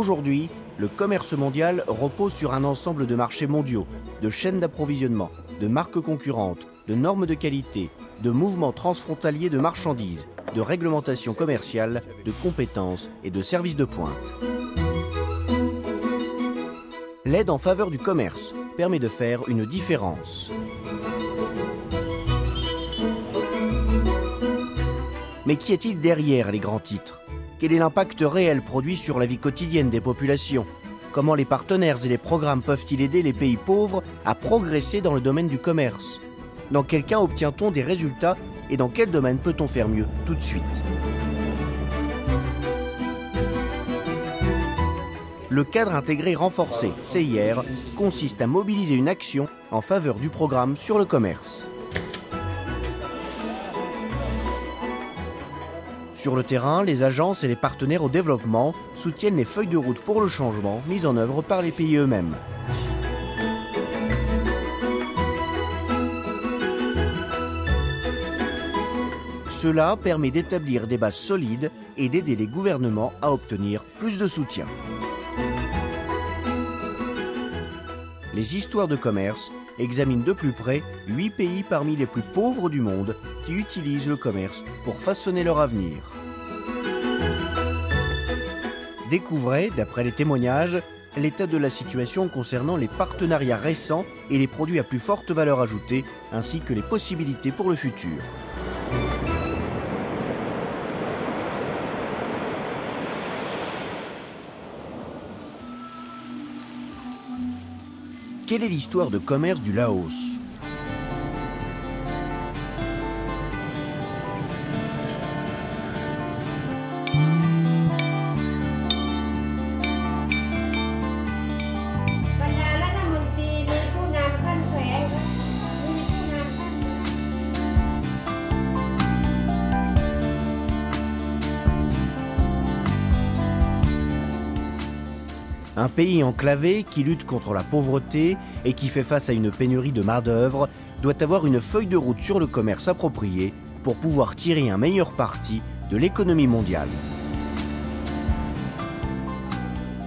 Aujourd'hui, le commerce mondial repose sur un ensemble de marchés mondiaux, de chaînes d'approvisionnement, de marques concurrentes, de normes de qualité, de mouvements transfrontaliers de marchandises, de réglementations commerciales, de compétences et de services de pointe. L'aide en faveur du commerce permet de faire une différence. Mais qu'y a-t-il derrière les grands titres? Quel est l'impact réel produit sur la vie quotidienne des populations? Comment les partenaires et les programmes peuvent-ils aider les pays pauvres à progresser dans le domaine du commerce? Dans quel cas obtient-on des résultats et dans quel domaine peut-on faire mieux tout de suite? Le cadre intégré renforcé, CIR, consiste à mobiliser une action en faveur du programme sur le commerce. Sur le terrain, les agences et les partenaires au développement soutiennent les feuilles de route pour le changement mises en œuvre par les pays eux-mêmes. Cela permet d'établir des bases solides et d'aider les gouvernements à obtenir plus de soutien. Les histoires de commerce examinent de plus près 8 pays parmi les plus pauvres du monde qui utilisent le commerce pour façonner leur avenir. Découvrez, d'après les témoignages, l'état de la situation concernant les partenariats récents et les produits à plus forte valeur ajoutée, ainsi que les possibilités pour le futur. Quelle est l'histoire de commerce du Laos? Un pays enclavé qui lutte contre la pauvreté et qui fait face à une pénurie de main-d'œuvre doit avoir une feuille de route sur le commerce appropriée pour pouvoir tirer un meilleur parti de l'économie mondiale.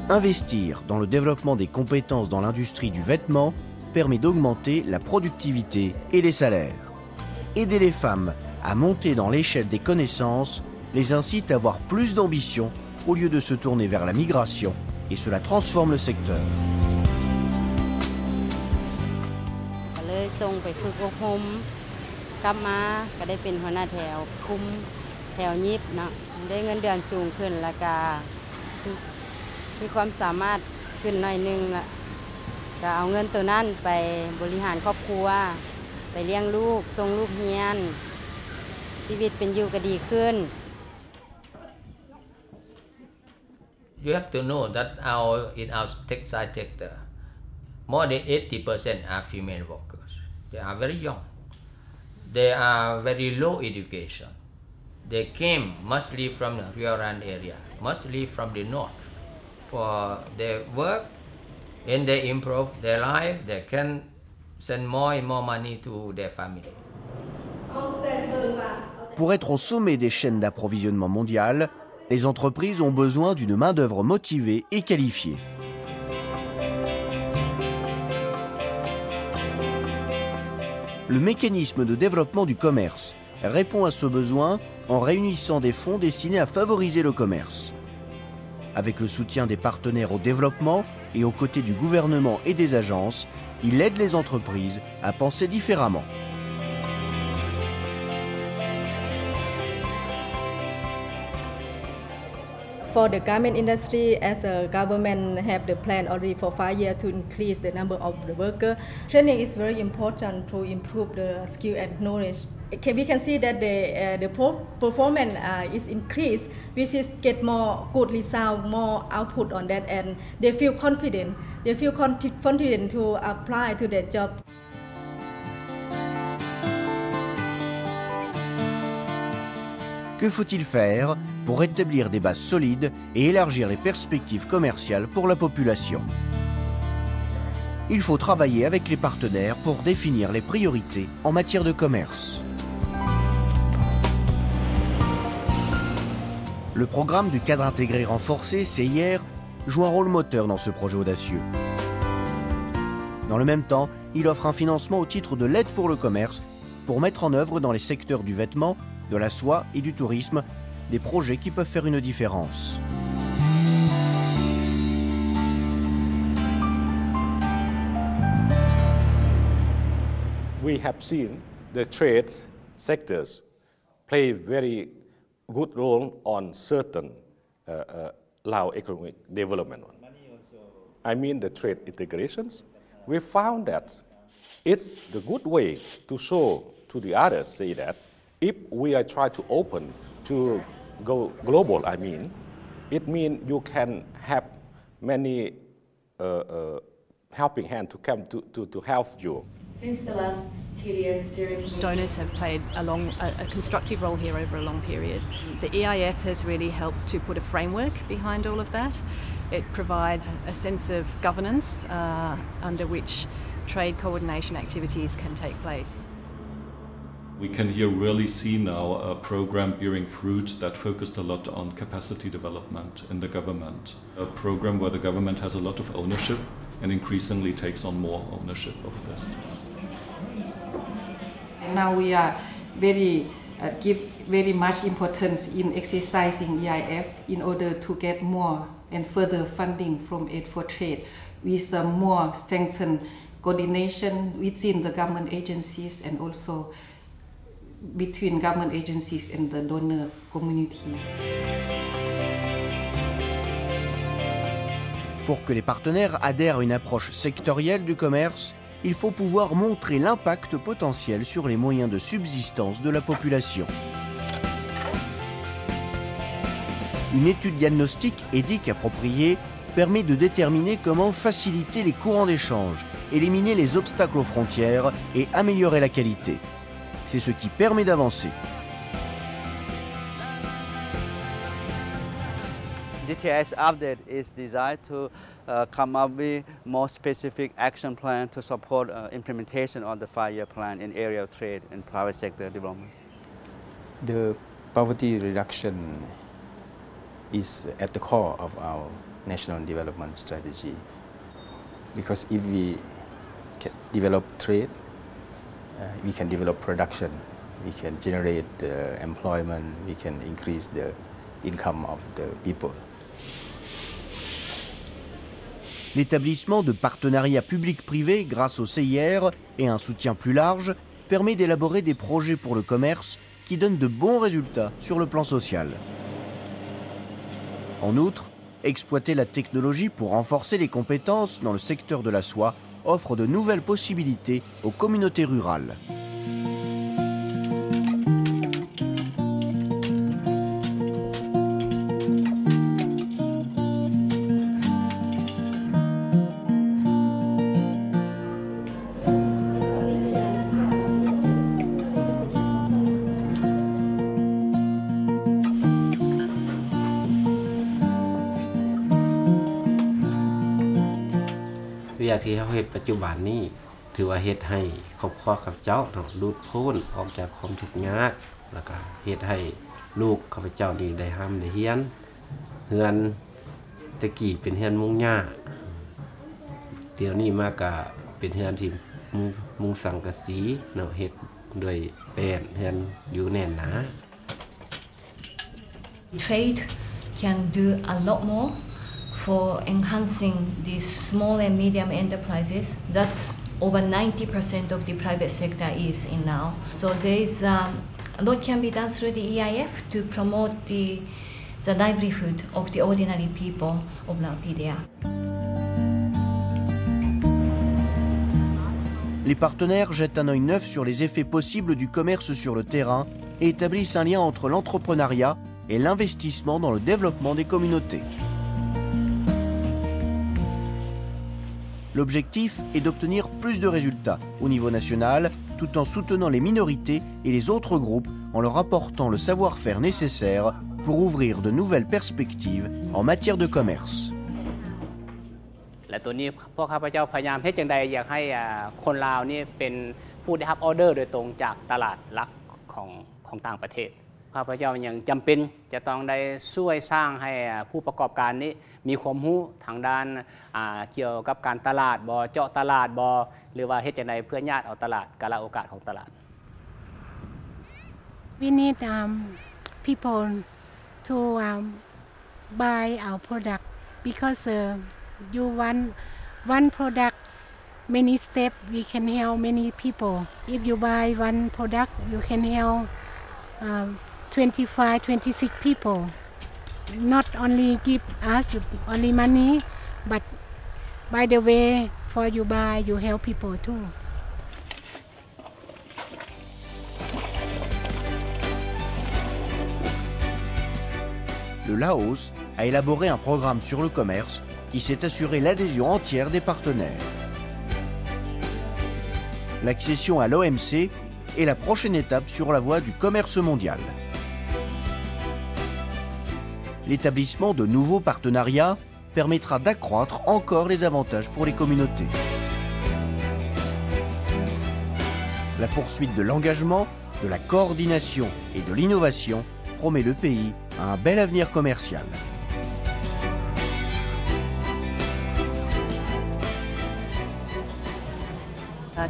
Investir dans le développement des compétences dans l'industrie du vêtement permet d'augmenter la productivité et les salaires. Aider les femmes à monter dans l'échelle des connaissances les incite à avoir plus d'ambition au lieu de se tourner vers la migration, et cela transforme le secteur. ส่งไปฝึกอบรมกลับมาก็ได้เป็นหัวหน้าแถวคุมแถวยิบเนาะได้เงินเดือนสูงขึ้นแล้วก็มีความสามารถขึ้นหน่อยนึงละก็เอาเงินตัวนั้นไปบริหารครอบครัวไปเลี้ยงลูกส่งลูกเรียนชีวิตเป็นอยู่ก็ดีขึ้น You have to know that in our textile sector, more than 80% are female workers. They are very young. They are very low education. They came mostly from the Rio Grande area, mostly from the north. For their work, when they improve their life, they can send more and more money to their family. Pour être au sommet des chaînes d'approvisionnement mondiales, les entreprises ont besoin d'une main-d'œuvre motivée et qualifiée. Le mécanisme de développement du commerce répond à ce besoin en réunissant des fonds destinés à favoriser le commerce. Avec le soutien des partenaires au développement et aux côtés du gouvernement et des agences, il aide les entreprises à penser différemment. For the garment industry, as a government have the plan already for 5 years to increase the number of the workers. Training is very important to improve the skill and knowledge. Okay, we can see that the performance is increased, which is get more good result, more output on that, and they feel confident. They feel confident to apply to their job. Que faut-il faire pour établir des bases solides et élargir les perspectives commerciales pour la population? Il faut travailler avec les partenaires pour définir les priorités en matière de commerce. Le programme du cadre intégré renforcé, CIR, joue un rôle moteur dans ce projet audacieux. Dans le même temps, il offre un financement au titre de l'aide pour le commerce pour mettre en œuvre dans les secteurs du vêtement, de la soie et du tourisme des projets qui peuvent faire une différence. We have seen the trade sectors play very good role on certain Lao economic development. I mean the trade integrations. We found that it's the good way to show to the others, say that if we are trying to open to go global, it means you can have many helping hand to come to help you. Since the last TDF steering committee, donors have played a constructive role here over a long period. The EIF has really helped to put a framework behind all of that. It provides a sense of governance under which trade coordination activities can take place. We can here really see now a program bearing fruit that focused a lot on capacity development in the government. A program where the government has a lot of ownership and increasingly takes on more ownership of this. Now we are give very much importance in exercising EIF in order to get more and further funding from Aid for Trade with more strengthened coordination within the government agencies and also between government agencies and the donor community. Pour que les partenaires adhèrent à une approche sectorielle du commerce, il faut pouvoir montrer l'impact potentiel sur les moyens de subsistance de la population. Une étude diagnostique éthique appropriée permet de déterminer comment faciliter les courants d'échange, éliminer les obstacles aux frontières et améliorer la qualité. C'est ce qui permet d'avancer. DTI's update is designed to come up with more specific action plan to support implementation of the 5-year plan in area of trade and private sector development. The poverty reduction is at the core of our national development strategy, because if we can develop trade, we can develop production, we can generate employment, we can increase the income of the people. L'établissement de partenariats publics-privés grâce au CIR et un soutien plus large permet d'élaborer des projets pour le commerce qui donnent de bons résultats sur le plan social. En outre, exploiter la technologie pour renforcer les compétences dans le secteur de la soie offre de nouvelles possibilités aux communautés rurales.ที่เขาเฮ็ดปัจจุบันนี้ถือว่าเฮ็ดให้ครอบครัวข้าพเจ้าหลุดพ้นออกจากความทุกข์ยากแล้วก็เฮ็ดให้ลูกข้าพเจ้านี่ได้ร่ำได้เรียนเฮือนตะกี้เป็นเฮือนมุงหญ้าเดี๋ยวนี้มาก็เป็นเฮือนที่มุงสังกะสีเนาะเฮ็ดด้วยแป้นเฮือนอยู่แน่นหนา trade can do a lot more for enhancing these small and medium enterprises. That's over 90% of the private sector is in now. So there is a lot can be done through the EIF to promote the livelihood of the ordinary people of Lao-PDR. Les partenaires jettent un œil neuf sur les effets possibles du commerce sur le terrain et établissent un lien entre l'entrepreneuriat et l'investissement dans le développement des communautés. L'objectif est d'obtenir plus de résultats au niveau national, tout en soutenant les minorités et les autres groupes en leur apportant le savoir-faire nécessaire pour ouvrir de nouvelles perspectives en matière de commerce. และตัวนี้พวกข้าพเจ้าพยายามให้จังใดอยากให้คนลาวนี่เป็นผู้ได้รับออเดอร์โดยตรงจากตลาดหลักของต่างประเทศ ข้าพเจ้ายังจำเป็นจะต้องได้ช่วยสร้างให้ผู้ประกอบการนี้มีความรู้ทางด้านเกี่ยวกับการตลาดบ่เจาะตลาดบ่หรือว่าเฮ็ดจังไดเพื่อญาติเอาตลาดกาลโอกาสของตลาด We need people to buy our product because you want one product many steps we can help many people. If you buy one product you can help 25-26 people. Not only give us only money but by the way for you buy you help people too. Le Laos a élaboré un programme sur le commerce qui s'est assuré l'adhésion entière des partenaires. L'accession à l'OMC est la prochaine étape sur la voie du commerce mondial. L'établissement de nouveaux partenariats permettra d'accroître encore les avantages pour les communautés. La poursuite de l'engagement, de la coordination et de l'innovation promet le pays à un bel avenir commercial.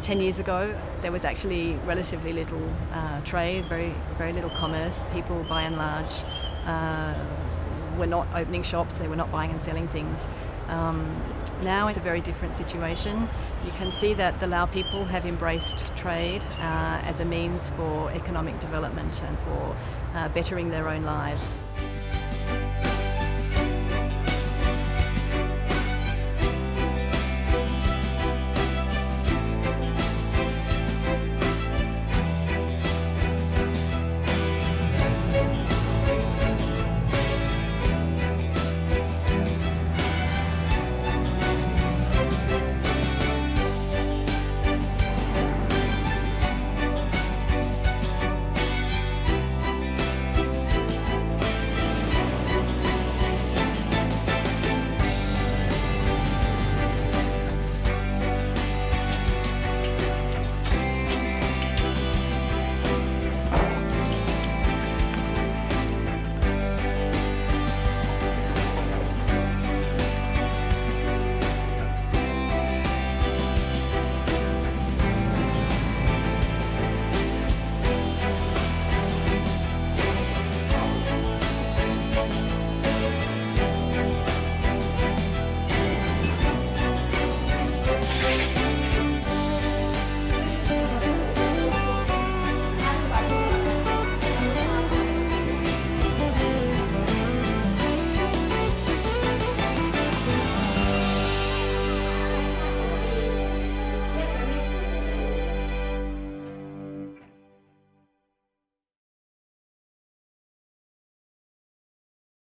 Ten years ago, there was actually relatively little trade, very little commerce. People, by and large, were not opening shops. They were not buying and selling things. Now it's a very different situation. You can see that the Lao people have embraced trade as a means for economic development and for bettering their own lives.